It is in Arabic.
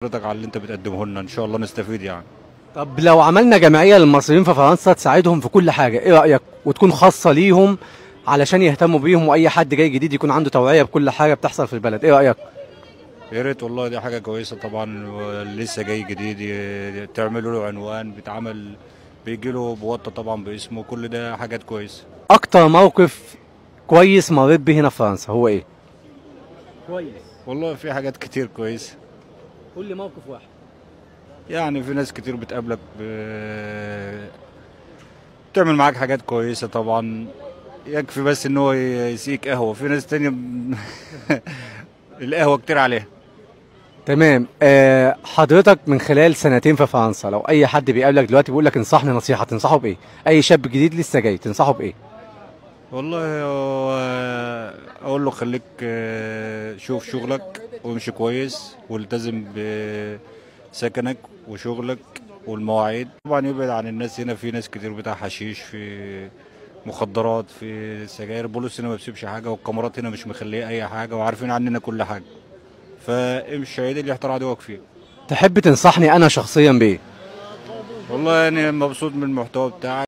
حضرتك على اللي انت بتقدمه لنا، ان شاء الله نستفيد يعني. طب لو عملنا جمعية للمصريين في فرنسا تساعدهم في كل حاجة، ايه رأيك؟ وتكون خاصة ليهم علشان يهتموا بيهم، واي حد جاي جديد يكون عنده توعية بكل حاجة بتحصل في البلد، ايه رأيك؟ يا ريت والله، دي حاجه كويسه طبعا. لسه جاي جديد تعملوا له عنوان، بيتعمل بيجي له بوطه طبعا باسمه، كل ده حاجات كويسه. اكتر موقف كويس مريت به هنا في فرنسا هو ايه؟ كويس. والله في حاجات كتير كويسه. قول لي موقف واحد. يعني في ناس كتير بتقابلك بتعمل معاك حاجات كويسه طبعا. يكفي بس ان هو يسيك قهوه، في ناس تانية القهوه كتير عليها. تمام. حضرتك من خلال سنتين في فرنسا، لو اي حد بيقابلك دلوقتي بيقول لك انصحني نصيحة، تنصحه بايه؟ اي شاب جديد لسه جاي تنصحه بايه؟ والله اقول له خليك شوف شغلك وامشي كويس والتزم بسكنك وشغلك والمواعيد. طبعا يبعد عن الناس، هنا في ناس كتير بتاع حشيش، في مخدرات، في سجاير. البوليس هنا ما بيسيبش حاجه، والكاميرات هنا مش مخليه اي حاجه، وعارفين عننا كل حاجه. فامشي عيد اللي احتار عدوك فيه. تحب تنصحني انا شخصيا بايه؟ والله يعني مبسوط من المحتوى بتاعك.